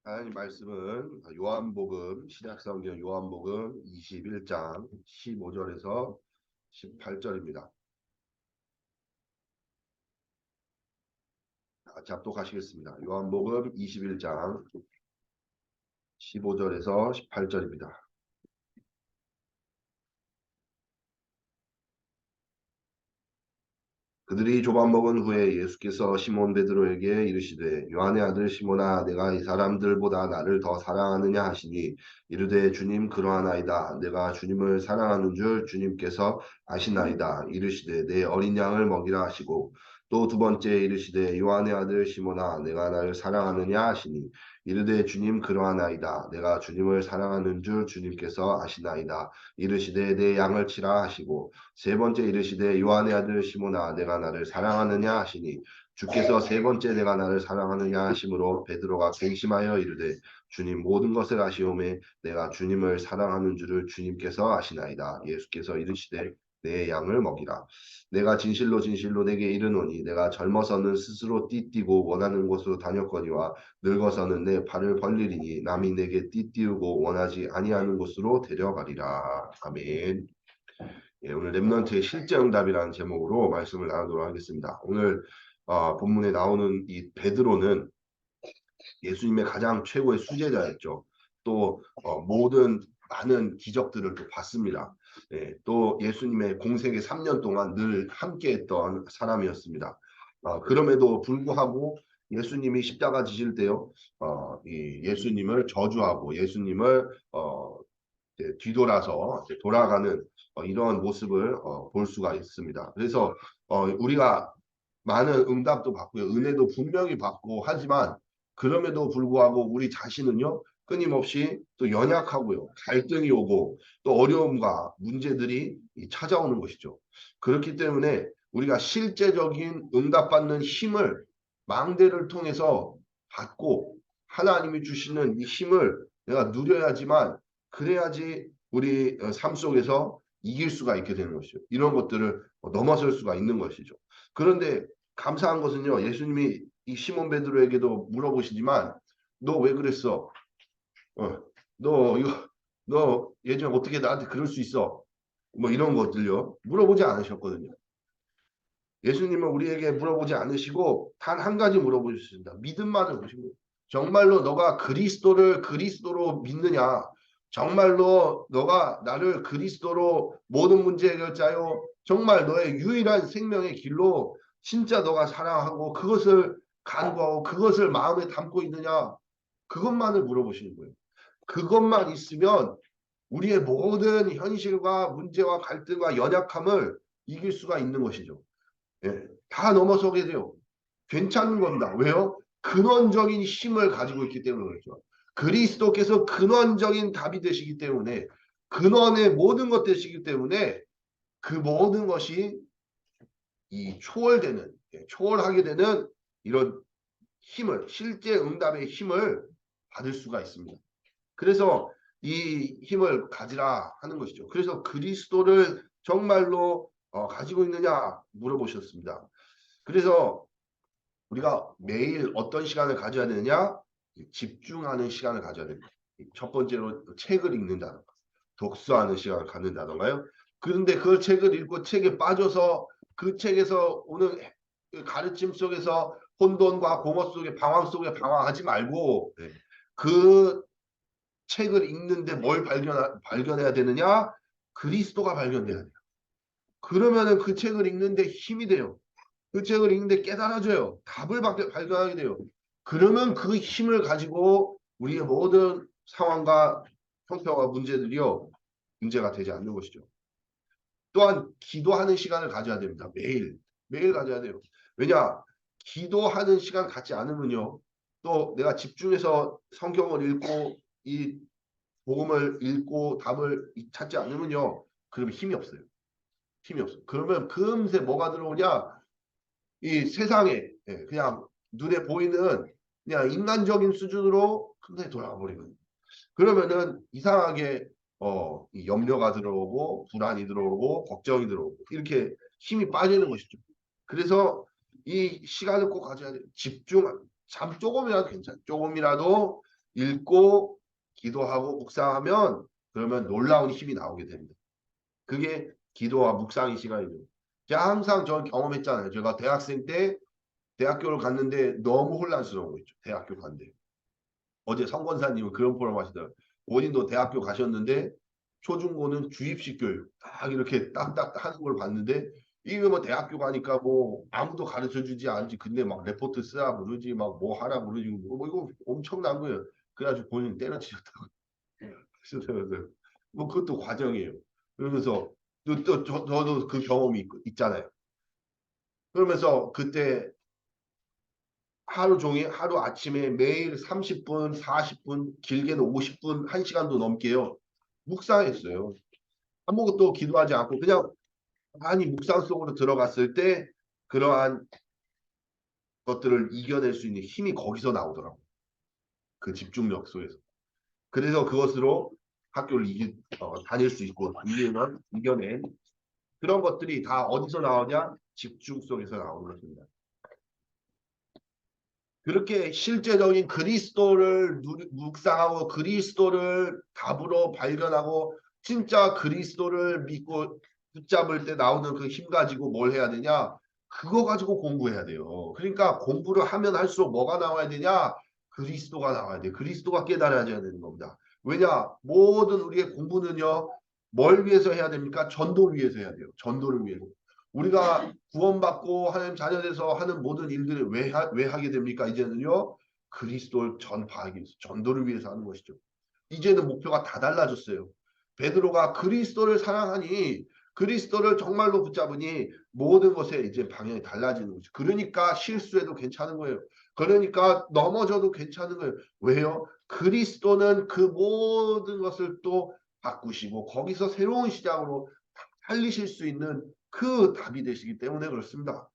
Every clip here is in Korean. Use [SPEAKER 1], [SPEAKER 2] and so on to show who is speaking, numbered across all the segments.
[SPEAKER 1] 하나님 말씀은 요한복음 신약성경 요한복음 21장 15절에서 18절입니다. 작독하시겠습니다. 요한복음 21장 15절에서 18절입니다. 그들이 조밥 먹은 후에 예수께서 시몬 베드로에게 이르시되 요한의 아들 시몬아 내가 이 사람들보다 나를 더 사랑하느냐 하시니 이르되 주님 그러하나이다. 내가 주님을 사랑하는 줄 주님께서 아시나이다. 이르시되 내 어린 양을 먹이라 하시고 또 두 번째 이르시되 요한의 아들 시몬아 내가 나를 사랑하느냐 하시니 이르되 주님 그러하나이다. 내가 주님을 사랑하는 줄 주님께서 아시나이다. 이르시되 내 양을 치라 하시고 세 번째 이르시되 요한의 아들 시몬아 내가 나를 사랑하느냐 하시니 주께서 세 번째 내가 나를 사랑하느냐 하심으로 베드로가 갱심하여 이르되 주님 모든 것을 아시오매 내가 주님을 사랑하는 줄을 주님께서 아시나이다. 예수께서 이르시되 내 양을 먹이라. 내가 진실로 진실로 내게 이르노니 내가 젊어서는 스스로 띠띠고 원하는 곳으로 다녔거니와 늙어서는 내 발을 벌리리니 남이 내게 띠띠우고 원하지 아니하는 곳으로 데려가리라. 아멘. 예, 오늘 랩넌트의 실제응답이라는 제목으로 말씀을 나누도록 하겠습니다. 오늘 본문에 나오는 이 베드로는 예수님의 가장 최고의 수제자였죠. 또 모든 많은 기적들을 또 봤습니다. 예, 또 예수님의 공생의 3년 동안 늘 함께했던 사람이었습니다. 그럼에도 불구하고 예수님이 십자가 지실 때요, 이 예수님을 저주하고 예수님을 뒤돌아서 돌아가는 이러한 모습을 볼 수가 있습니다. 그래서 우리가 많은 응답도 받고요. 은혜도 분명히 받고 하지만 그럼에도 불구하고 우리 자신은요. 끊임없이 또 연약하고요. 갈등이 오고 또 어려움과 문제들이 찾아오는 것이죠. 그렇기 때문에 우리가 실제적인 응답받는 힘을 망대를 통해서 받고 하나님이 주시는 이 힘을 내가 누려야지만 그래야지 우리 삶 속에서 이길 수가 있게 되는 것이죠. 이런 것들을 넘어설 수가 있는 것이죠. 그런데 감사한 것은요. 예수님이 이 시몬 베드로에게도 물어보시지만 너 왜 그랬어? 너 이거 너 예전에 어떻게 나한테 그럴 수 있어? 뭐 이런 것들요. 물어보지 않으셨거든요. 예수님은 우리에게 물어보지 않으시고 단 한 가지 물어보셨습니다. 믿음만을 보신 거예요. 정말로 너가 그리스도를 그리스도로 믿느냐? 정말로 너가 나를 그리스도로 모든 문제 해결자요. 정말 너의 유일한 생명의 길로 진짜 너가 사랑하고 그것을 간구하고 그것을 마음에 담고 있느냐? 그것만을 물어보시는 거예요. 그것만 있으면 우리의 모든 현실과 문제와 갈등과 연약함을 이길 수가 있는 것이죠. 예, 다 넘어서게 돼요. 괜찮은 겁니다. 왜요? 근원적인 힘을 가지고 있기 때문에 그렇죠. 그리스도께서 근원적인 답이 되시기 때문에 근원의 모든 것 되시기 때문에 그 모든 것이 이 초월되는 초월하게 되는 이런 힘을 실제 응답의 힘을 받을 수가 있습니다. 그래서 이 힘을 가지라 하는 것이죠. 그래서 그리스도를 정말로 가지고 있느냐 물어보셨습니다. 그래서 우리가 매일 어떤 시간을 가져야 되느냐? 집중하는 시간을 가져야 됩니다. 첫 번째로 책을 읽는다던가 독서하는 시간을 갖는다던가요. 그런데 그 책을 읽고 책에 빠져서 그 책에서 오는 가르침 속에서 혼돈과 공허 속에 방황 속에 방황하지 말고 그 책을 읽는데 뭘 발견해야 되느냐? 그리스도가 발견돼야 돼요. 그러면은 그 책을 읽는데 힘이 돼요. 그 책을 읽는데 깨달아져요. 답을 발견하게 돼요. 그러면 그 힘을 가지고 우리의 모든 상황과 형편과 문제들이요. 문제가 되지 않는 것이죠. 또한 기도하는 시간을 가져야 됩니다. 매일. 매일 가져야 돼요. 왜냐? 기도하는 시간 갖지 않으면요. 또 내가 집중해서 성경을 읽고 이 복음을 읽고 답을 찾지 않으면요. 그러면 힘이 없어요. 힘이 없어요. 그러면 금세 뭐가 들어오냐? 이 세상에 그냥 눈에 보이는 그냥 인간적인 수준으로 금세 돌아가 버리거든요. 그러면은 이상하게 이 염려가 들어오고 불안이 들어오고 걱정이 들어오고 이렇게 힘이 빠지는 것이죠. 그래서 이 시간을 꼭 가져야 돼요. 집중, 잠 조금이라도 괜찮아요. 조금이라도 읽고 기도하고 묵상하면 그러면 놀라운 힘이 나오게 됩니다. 그게 기도와 묵상의 시간이죠. 제가 항상 저 경험했잖아요. 제가 대학생 때 대학교를 갔는데 너무 혼란스러운 거 있죠. 대학교 갔는데. 어제 성권사님은 그런 프로그램 하시더라고요. 본인도 대학교 가셨는데 초중고는 주입식 교육 딱 이렇게 딱딱 하는 걸 봤는데 이게 뭐 대학교 가니까 뭐 아무도 가르쳐 주지 않지. 근데 막 레포트 쓰라 그러지 막 뭐 하라 그러지 뭐 이거 엄청난 거예요. 그래가지고 본인 때려치셨다고. 그래서 뭐 그것도 과정이에요. 그러면서 저도 그 경험이 있잖아요. 그러면서 그때 하루 종일 하루 아침에 매일 30분, 40분, 길게는 50분, 1시간도 넘게요. 묵상했어요. 아무것도 기도하지 않고 그냥 많이 묵상 속으로 들어갔을 때 그러한 것들을 이겨낼 수 있는 힘이 거기서 나오더라고요. 그 집중력 속에서. 그래서 그것으로 학교를 다닐 수 있고 이겨낸 그런 것들이 다 어디서 나오냐? 집중 속에서 나오는 것입니다. 그렇게 실제적인 그리스도를 묵상하고 그리스도를 답으로 발견하고 진짜 그리스도를 믿고 붙잡을 때 나오는 그 힘 가지고 뭘 해야 되냐? 그거 가지고 공부해야 돼요. 그러니까 공부를 하면 할수록 뭐가 나와야 되냐? 그리스도가 나와야 돼. 그리스도가 깨달아져야 되는 겁니다. 왜냐? 모든 우리의 공부는요. 뭘 위해서 해야 됩니까? 전도를 위해서 해야 돼요. 전도를 위해서. 우리가 구원받고 하나님 자녀 돼서 하는 모든 일들을 왜 하게 됩니까? 이제는요. 그리스도를 전파하기 위해서, 전도를 위해서 하는 것이죠. 이제는 목표가 다 달라졌어요. 베드로가 그리스도를 사랑하니 그리스도를 정말로 붙잡으니 모든 것에 이제 방향이 달라지는 거죠. 그러니까 실수해도 괜찮은 거예요. 그러니까 넘어져도 괜찮은 거예요. 왜요? 그리스도는 그 모든 것을 또 바꾸시고 거기서 새로운 시작으로 살리실 수 있는 그 답이 되시기 때문에 그렇습니다.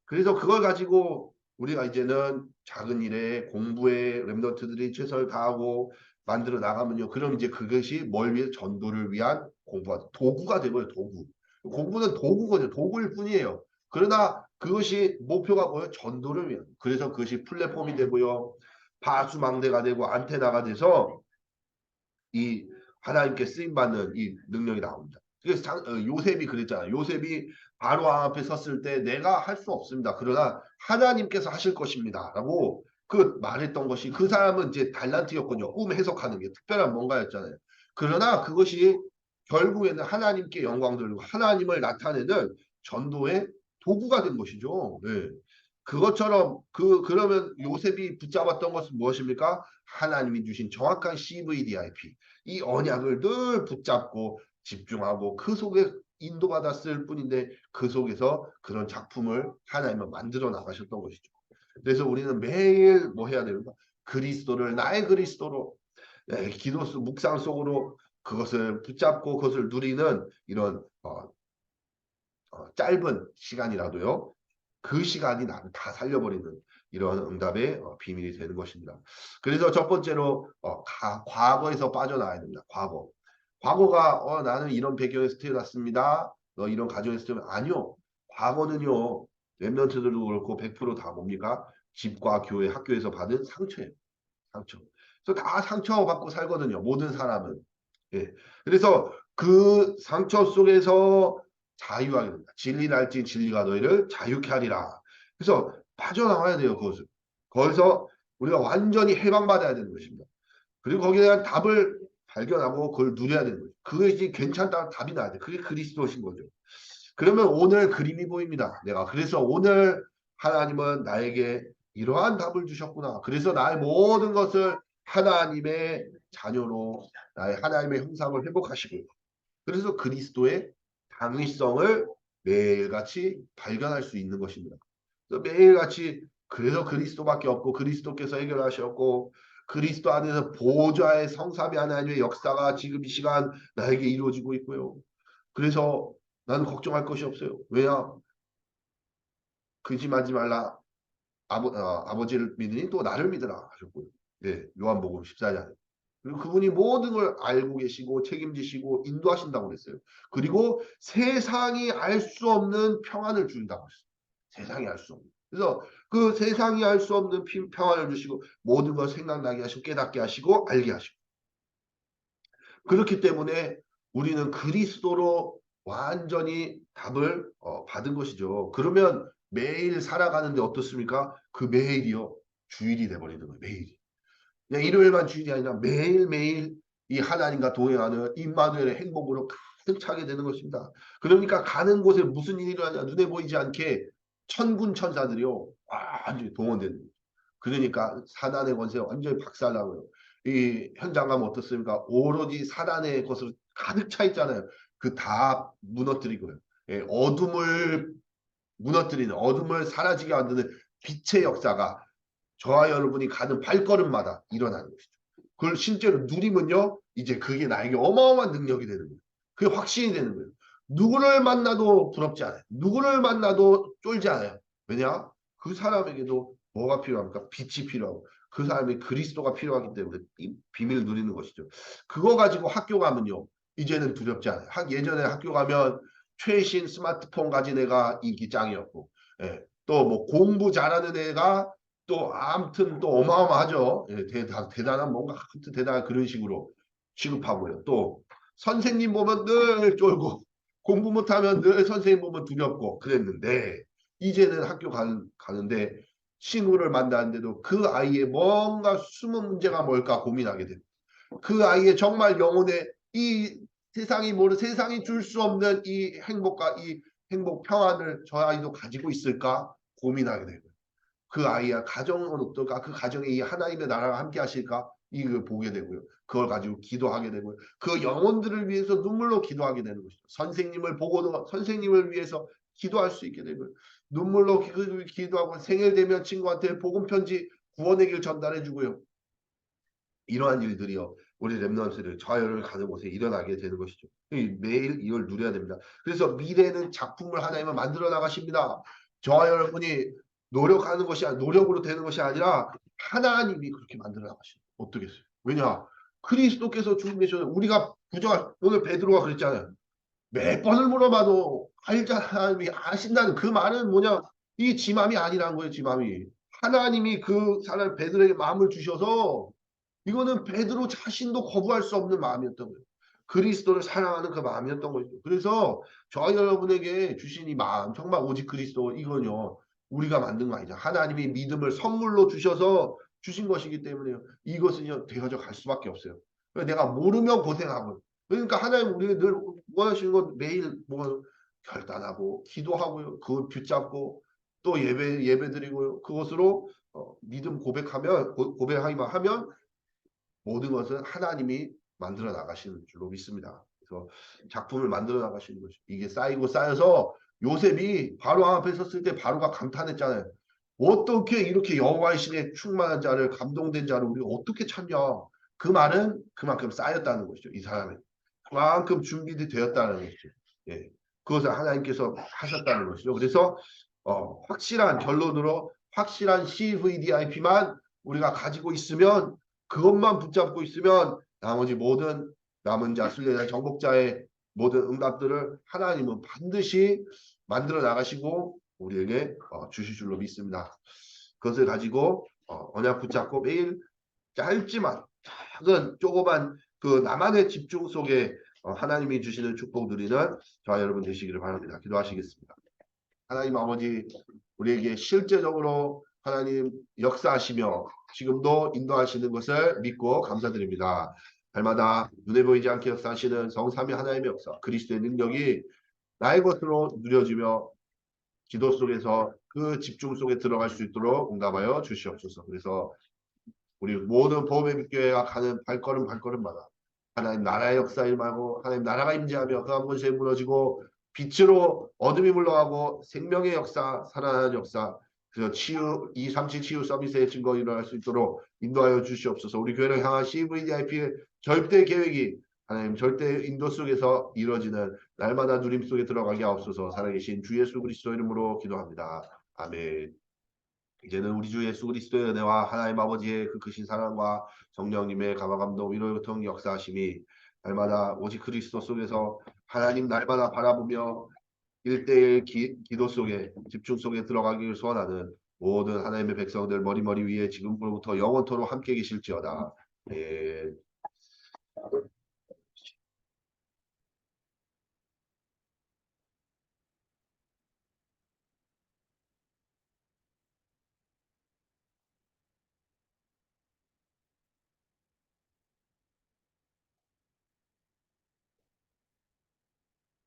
[SPEAKER 1] 그래서 그걸 가지고 우리가 이제는 작은 일에 공부에 랩런트들이 최선을 다하고 만들어 나가면요. 그럼 이제 그것이 뭘 위해 전도를 위한 공부가 도구가 되고요. 도구. 공부는 도구거든요. 도구일 뿐이에요. 그러나 그것이 목표가 뭐예요? 전도를 위한. 그래서 그것이 플랫폼이 되고요. 파수망대가 되고 안테나가 돼서 이 하나님께 쓰임 받는 이 능력이 나옵니다. 그래서 요셉이 그랬잖아요. 요셉이 바로 앞에 섰을 때 내가 할 수 없습니다. 그러나 하나님께서 하실 것입니다. 라고 그 말했던 것이 그 사람은 이제 달란트였군요. 꿈 해석하는 게 특별한 뭔가였잖아요. 그러나 그것이 결국에는 하나님께 영광 돌리고 하나님을 나타내는 전도의 도구가 된 것이죠. 네. 그것처럼 그러면 요셉이 붙잡았던 것은 무엇입니까? 하나님이 주신 정확한 CVDIP 이 언약을 늘 붙잡고 집중하고 그 속에 인도받았을 뿐인데 그 속에서 그런 작품을 하나님은 만들어 나가셨던 것이죠. 그래서 우리는 매일 뭐 해야 됩니까? 그리스도를 나의 그리스도로 기도 속 묵상 속으로 그것을 붙잡고 그것을 누리는 이런 짧은 시간이라도요. 그 시간이 나를 다 살려버리는 이런 응답의 비밀이 되는 것입니다. 그래서 첫 번째로 과거에서 빠져나와야 됩니다. 과거. 과거가 나는 이런 배경에서 태어났습니다. 너 이런 가정에서 태어났 아니요. 과거는요. 랩런트들도 그렇고 100%다 뭡니까? 집과 교회, 학교에서 받은 상처예요. 상처. 그래서 다 상처받고 살거든요. 모든 사람은. 예. 그래서 그 상처 속에서 자유하게 된다. 진리를 알지 진리가 너희를 자유케 하리라. 그래서 빠져나와야 돼요. 그것을. 거기서 우리가 완전히 해방받아야 되는 것입니다. 그리고 거기에 대한 답을 발견하고 그걸 누려야 되는 거죠. 그것이 괜찮다는 답이 나야 돼. 그게 그리스도신 거죠. 그러면 오늘 그림이 보입니다. 내가 그래서 오늘 하나님은 나에게 이러한 답을 주셨구나. 그래서 나의 모든 것을 하나님의 자녀로 나의 하나님의 형상을 회복하시고 그래서 그리스도의 당위성을 매일같이 발견할 수 있는 것입니다. 그래서 매일같이 그래서 그리스도밖에 없고 그리스도께서 해결하셨고 그리스도 안에서 보좌의 성삼위 하나님의 역사가 지금 이 시간 나에게 이루어지고 있고요. 그래서 나는 걱정할 것이 없어요. 왜냐? 근심하지 말라. 아버지를 믿으니 또 나를 믿으라 하셨고요. 네, 요한복음 14장. 그리고 그분이 모든 걸 알고 계시고 책임지시고 인도하신다고 그랬어요. 그리고 세상이 알 수 없는 평안을 주신다고 했어요. 세상이 알 수 없는. 그래서 그 세상이 알 수 없는 평안을 주시고 모든 걸 생각나게 하시고 깨닫게 하시고 알게 하시고 그렇기 때문에 우리는 그리스도로 완전히 답을 받은 것이죠. 그러면 매일 살아가는데 어떻습니까? 그 매일이요. 주일이 돼버리는 거예요. 매일이. 그냥 일요일만 주일이 아니라 매일매일 이 하나님과 동행하는 임마누엘의 행복으로 가득 차게 되는 것입니다. 그러니까 가는 곳에 무슨 일이 일어나냐 눈에 보이지 않게 천군 천사들이요. 완전히 동원되는 거예요. 그러니까 사단의 권세가 완전히 박살나고요. 이 현장 가면 어떻습니까? 오로지 사단의 것으로 가득 차 있잖아요. 그 다 무너뜨리고요. 예, 어둠을 무너뜨리는 어둠을 사라지게 만드는 빛의 역사가 저와 여러분이 가는 발걸음마다 일어나는 것이죠. 그걸 실제로 누리면요. 이제 그게 나에게 어마어마한 능력이 되는 거예요. 그게 확신이 되는 거예요. 누구를 만나도 부럽지 않아요. 누구를 만나도 쫄지 않아요. 왜냐? 그 사람에게도 뭐가 필요합니까? 빛이 필요하고 그 사람이 그리스도가 필요하기 때문에 이 비밀을 누리는 것이죠. 그거 가지고 학교 가면요. 이제는 두렵지 않아요. 예전에 학교 가면 최신 스마트폰 가진 애가 인기 짱이었고 예. 또 뭐 공부 잘하는 애가 또 아무튼 또 어마어마하죠. 예, 대단한 뭔가 아무튼 대단한 그런 식으로 취급하고요. 또 선생님 보면 늘 쫄고 공부 못하면 늘 선생님 보면 두렵고 그랬는데 이제는 학교 가는데 친구를 만나는데도 그 아이의 뭔가 숨은 문제가 뭘까 고민하게 됩니다. 그 아이의 정말 영혼의 이 세상이 줄 수 없는 이 행복과 이 행복 평안을 저 아이도 가지고 있을까 고민하게 되고 그 아이의 가정은 어떨까? 그 가정에 이 하나님의 나라가 함께 하실까? 이걸 보게 되고요. 그걸 가지고 기도하게 되고요. 그 영혼들을 위해서 눈물로 기도하게 되는 것이죠. 선생님을 보고도 선생님을 위해서 기도할 수 있게 되고요. 눈물로 기도하고 생일 되면 친구한테 복음 편지 구원의 길 전달해 주고요. 이러한 일들이요. 우리 렘넌트들 좌열을 가는 곳에 일어나게 되는 것이죠. 매일 이걸 누려야 됩니다. 그래서 미래는 작품을 하나님은 만들어 나가십니다. 저와 여러분이 노력하는 것이 노력으로 되는 것이 아니라 하나님이 그렇게 만들어 나가십니다. 어떻겠어요? 왜냐? 그리스도께서 죽으셔서 우리가 부정할 오늘 베드로가 그랬잖아요. 몇 번을 물어봐도 알잖아. 하나님이 아신다는 그 말은 뭐냐? 이 지맘이 아니란 거예요. 지맘이. 하나님이 그 사람 베드로에게 마음을 주셔서 이거는 베드로 자신도 거부할 수 없는 마음이었던 거예요. 그리스도를 사랑하는 그 마음이었던 거죠. 그래서 저와 여러분에게 주신 이 마음, 정말 오직 그리스도 이건요. 우리가 만든 거 아니죠. 하나님이 믿음을 선물로 주셔서 주신 것이기 때문에요. 이것은요. 되어져 갈 수밖에 없어요. 내가 모르면 고생하고 그러니까 하나님 우리가 늘 원하시는 건 매일 뭐 결단하고 기도하고요. 그걸 붙잡고 또 예배 드리고요. 그것으로 믿음 고백하기만 하면 모든 것은 하나님이 만들어 나가시는 줄로 믿습니다. 그래서 작품을 만들어 나가시는 것이 이게 쌓이고 쌓여서 요셉이 바로 앞에 섰을 때 바로가 감탄했잖아요. 어떻게 이렇게 여호와의 신에 충만한 자를 감동된 자를 우리가 어떻게 찾냐. 그 말은 그만큼 쌓였다는 것이죠. 이 사람이. 그만큼 준비되었다는 것이죠. 예. 그것을 하나님께서 하셨다는 것이죠. 그래서 확실한 결론으로 확실한 CVDIP만 우리가 가지고 있으면 그것만 붙잡고 있으면 나머지 모든 남은 자, 순례자, 정복자의 모든 응답들을 하나님은 반드시 만들어 나가시고 우리에게 주실 줄로 믿습니다. 그것을 가지고 언약 붙잡고 매일 짧지만 작은 조그만 그 나만의 집중 속에 하나님이 주시는 축복 누리는 저와 여러분 되시기를 바랍니다. 기도하시겠습니다. 하나님 아버지 우리에게 실제적으로 하나님 역사하시며 지금도 인도하시는 것을 믿고 감사드립니다. 날마다 눈에 보이지 않게 역사하시는 성삼위 하나님의 역사 그리스도의 능력이 나의 것으로 누려지며 기도 속에서 그 집중 속에 들어갈 수 있도록 응답하여 주시옵소서. 그래서 우리 모든 보험의 믿교회가 가는 발걸음마다 하나님 나라의 역사 일하고 하나님 나라가 임재하며 그 한 곳에 무너지고 빛으로 어둠이 물러가고 생명의 역사 살아나는 역사 그래서 치유 237 치유 서비스의 증거 일어날 수 있도록 인도하여 주시옵소서. 우리 교회를 향한 CVDIP의 절대 계획이 하나님 절대 인도 속에서 이루어지는 날마다 누림 속에 들어가게 하옵소서. 살아계신 주 예수 그리스도 이름으로 기도합니다. 아멘. 이제는 우리 주 예수 그리스도의 은혜와 하나님 아버지의 그 크신 사랑과 성령님의 감화감동 위로의 고통 역사하심이 날마다 오직 그리스도 속에서 하나님 날마다 바라보며 1대1 기도 속에 집중 속에 들어가기를 소원하는 모든 하나님의 백성들 머리 위에 지금부터 영원토록 함께 계실지어다. 예.